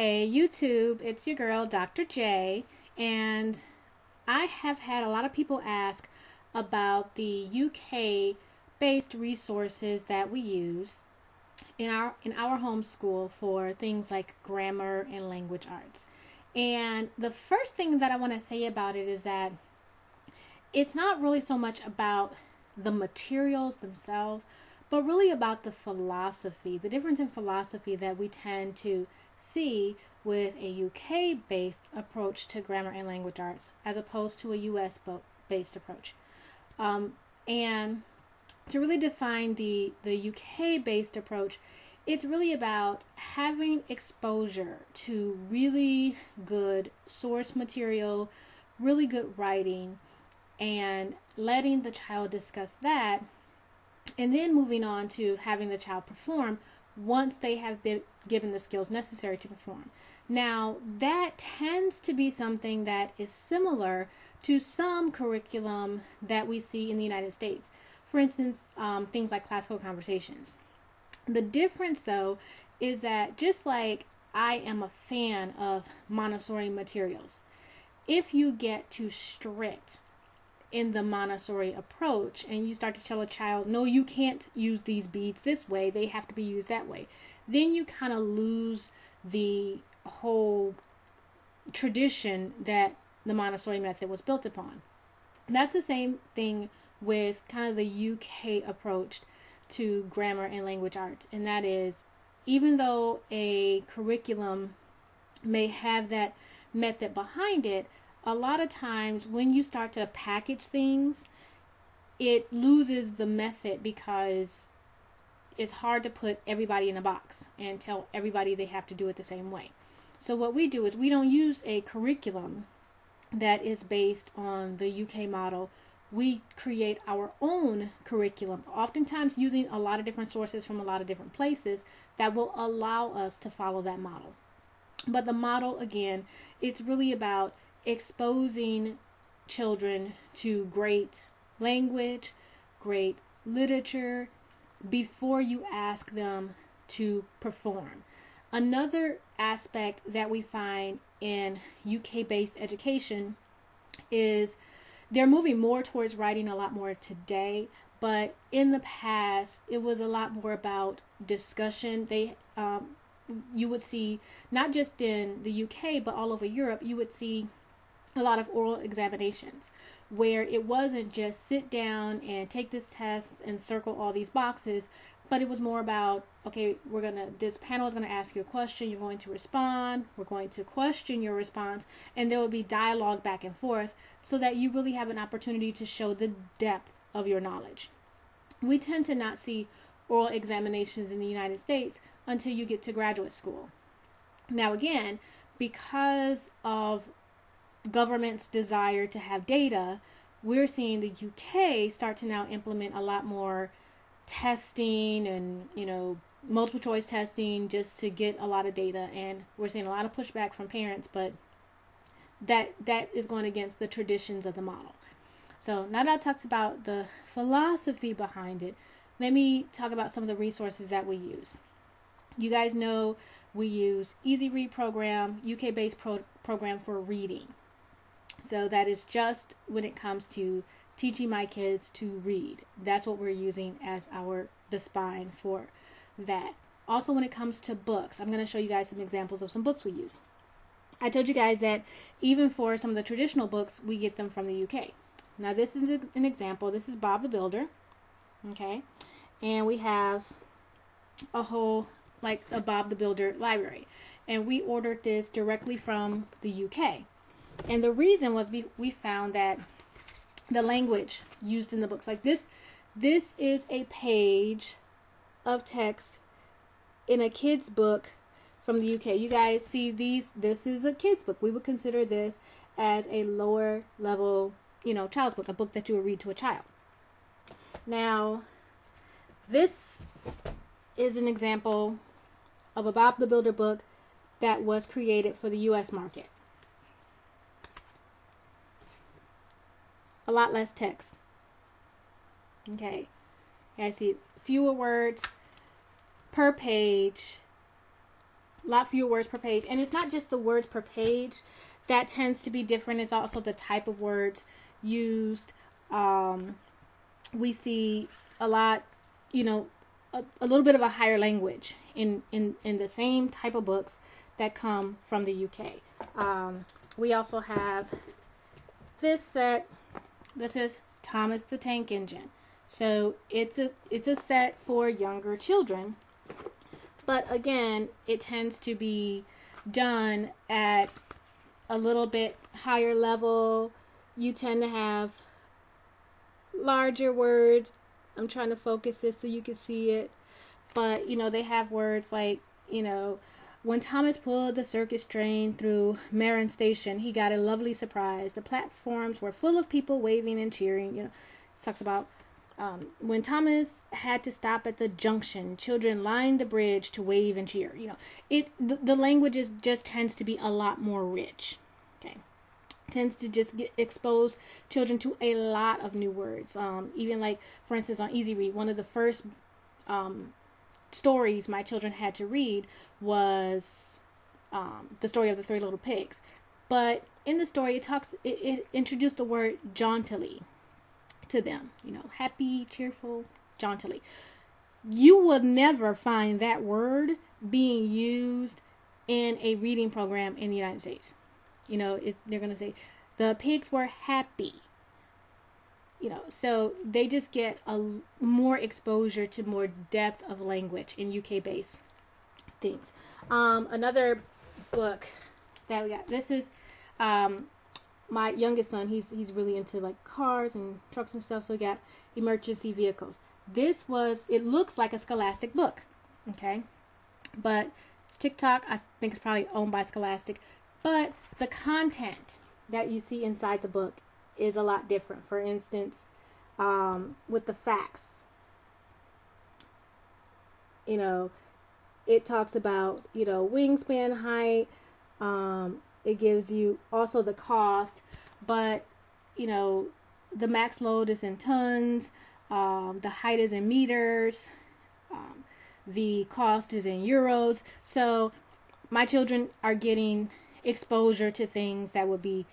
Hey YouTube, it's your girl Dr. J, and I have had a lot of people ask about the UK based resources that we use in our homeschool for things like grammar and language arts. And the first thing that I want to say about it is that it's not really so much about the materials themselves, but really about the philosophy, the difference in philosophy that we tend to see with a UK-based approach to grammar and language arts as opposed to a US-based approach. And to really define the UK-based approach, it's really about having exposure to really good source material, really good writing, and letting the child discuss that, and then moving on to having the child perform once they have been given the skills necessary to perform. Now, that tends to be something that is similar to some curriculum that we see in the United States. For instance, things like classical conversations. The difference, though, is that just like I am a fan of Montessori materials, if you get too strict in the Montessori approach and you start to tell a child, no, you can't use these beads this way, they have to be used that way, then you kind of lose the whole tradition that the Montessori method was built upon. That's the same thing with kind of the UK approach to grammar and language arts, and that is, even though a curriculum may have that method behind it, a lot of times when you start to package things, it loses the method because it's hard to put everybody in a box and tell everybody they have to do it the same way. So what we do is we don't use a curriculum that is based on the UK model. We create our own curriculum, oftentimes using a lot of different sources from a lot of different places that will allow us to follow that model. But the model, again, it's really about exposing children to great language, great literature, before you ask them to perform. Another aspect that we find in UK-based education is they're moving more towards writing a lot more today, but in the past it was a lot more about discussion. You would see, not just in the UK but all over Europe, you would see a lot of oral examinations where it wasn't just sit down and take this test and circle all these boxes, but it was more about, okay, this panel is going to ask you a question, you're going to respond, we're going to question your response, and there will be dialogue back and forth so that you really have an opportunity to show the depth of your knowledge. We tend to not see oral examinations in the United States until you get to graduate school. Now again, because of government's desire to have data, we're seeing the UK start to now implement a lot more testing and multiple choice testing just to get a lot of data, and we're seeing a lot of pushback from parents, but that is going against the traditions of the model. So now that I've talked about the philosophy behind it, let me talk about some of the resources that we use. You guys know we use Easy Read program, UK-based program for reading. So that is just when it comes to teaching my kids to read. That's what we're using as the spine for that. Also, when it comes to books, I'm going to show you guys some examples of some books we use. I told you guys that even for some of the traditional books, we get them from the UK. Now this is an example. This is Bob the Builder. Okay. And we have a whole, like a Bob the Builder library. And we ordered this directly from the UK. And the reason was we found that the language used in the books, like this is a page of text in a kid's book from the UK. You guys see this is a kid's book. We would consider this as a lower level, child's book, a book that you would read to a child. Now, this is an example of a Bob the Builder book that was created for the US market. A lot less text. Okay. I see fewer words per page, lot fewer words per page. And it's not just the words per page that tends to be different. It's also the type of words used. We see a lot, a little bit of a higher language in the same type of books that come from the UK. We also have this set. This is Thomas the Tank Engine. So it's a set for younger children. But again, it tends to be done at a little bit higher level. You tend to have larger words. I'm trying to focus this so you can see it. But, they have words like, when Thomas pulled the circus train through Marin Station, he got a lovely surprise. The platforms were full of people waving and cheering. It talks about when Thomas had to stop at the junction, children lined the bridge to wave and cheer. The language just tends to be a lot more rich. Okay, tends to just expose children to a lot of new words. Even like, for instance, on Easy Read, one of the first stories my children had to read was the story of the Three Little Pigs. But in the story, it introduced the word jauntily to them. Happy, cheerful, jauntily. You would never find that word being used in a reading program in the United States. They're going to say the pigs were happy. So they just get a more exposure to more depth of language in UK-based things. Another book that we got. This is my youngest son. He's really into like cars and trucks and stuff. So we got emergency vehicles. It looks like a Scholastic book. Okay. But it's TikTok. I think it's probably owned by Scholastic. But the content that you see inside the book is a lot different. For instance, with the facts, it talks about, wingspan height. It gives you also the cost, but, the max load is in tons. The height is in meters. The cost is in euros. So my children are getting exposure to things that would be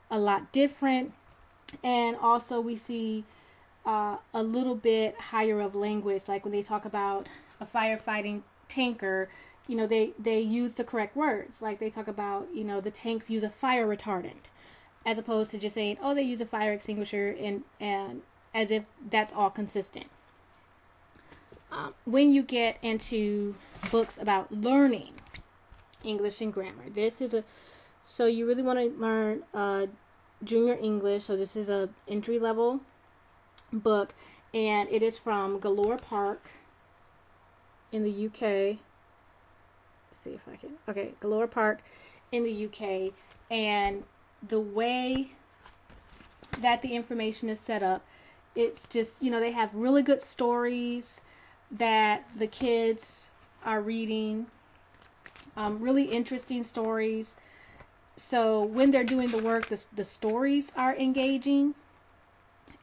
a lot different. And also we see a little bit higher of language, like when they talk about a firefighting tanker, they use the correct words. Like they talk about, the tanks use a fire retardant, as opposed to just saying, oh, they use a fire extinguisher, and as if that's all consistent. When you get into books about learning English and grammar, so you really want to learn junior English. So this is a entry level book, and it is from Galore Park in the UK. Let's see if I can. Okay, Galore Park in the UK, and the way that the information is set up, it's just, they have really good stories that the kids are reading, really interesting stories. So when they're doing the work, the stories are engaging,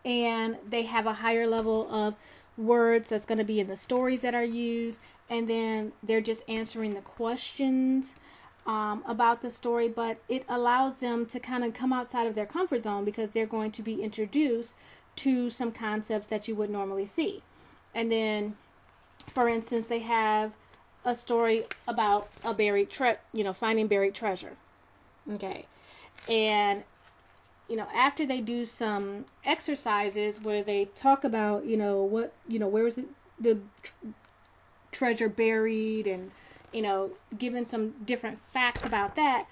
and they have a higher level of words that's going to be in the stories that are used, and then they're just answering the questions about the story. But it allows them to kind of come outside of their comfort zone, because they're going to be introduced to some concepts that you would normally see. And then, for instance, they have a story about a buried finding buried treasure. Okay. And, after they do some exercises where they talk about, where was the treasure buried, and, given some different facts about that.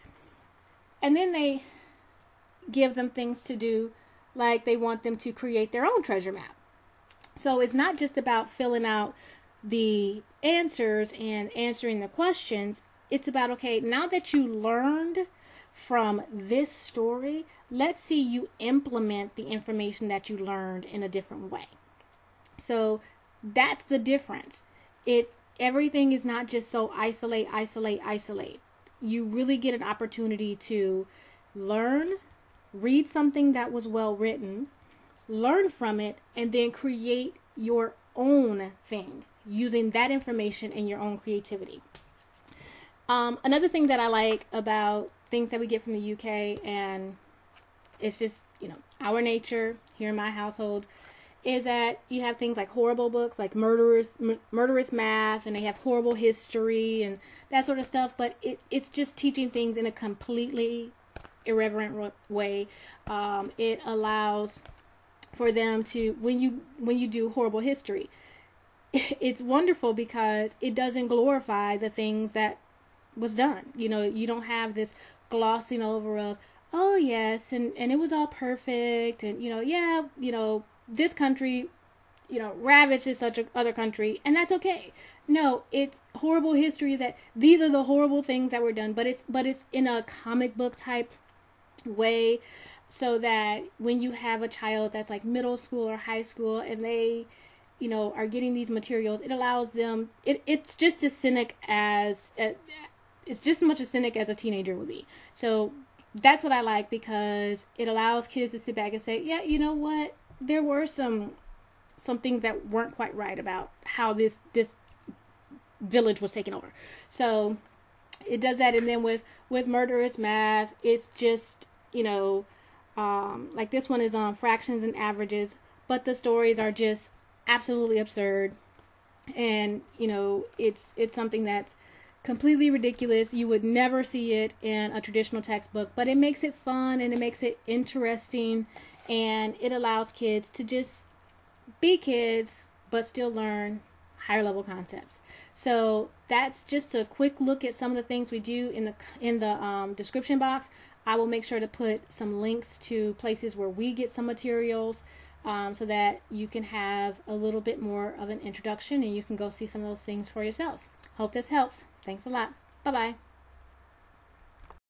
And then they give them things to do, like they want them to create their own treasure map. So it's not just about filling out the answers and answering the questions. It's about, okay, now that you learned from this story, let's see you implement the information that you learned in a different way. So that's the difference. Everything is not just so isolate. You really get an opportunity to learn, read something that was well written, learn from it, and then create your own thing using that information and your own creativity. Another thing that I like about things that we get from the UK, and it's just, our nature here in my household, is that you have things like horrible books, like murderous math, and they have horrible history and that sort of stuff. But it's just teaching things in a completely irreverent way. It allows for them to, when you do horrible history, it's wonderful because it doesn't glorify the things that was done. You don't have this glossing over of, oh yes, and it was all perfect, and this country, ravaged this such other country, and that's okay. No, it's horrible history that these are the horrible things that were done, but it's in a comic book type way, so that when you have a child that's like middle school or high school and they, are getting these materials, it allows them. It's just as cynic as it's just as much a cynic as a teenager would be. So that's what I like, because it allows kids to sit back and say, yeah, you know what? There were some things that weren't quite right about how this village was taken over. So it does that. And then with murderous math, it's just, like this one is on fractions and averages, but the stories are just absolutely absurd. And, it's something that's completely ridiculous. You would never see it in a traditional textbook, but it makes it fun and it makes it interesting, and it allows kids to just be kids but still learn higher level concepts. So that's just a quick look at some of the things we do in the description box. I will make sure to put some links to places where we get some materials, so that you can have a little bit more of an introduction and you can go see some of those things for yourselves. Hope this helps. Thanks a lot. Bye-bye.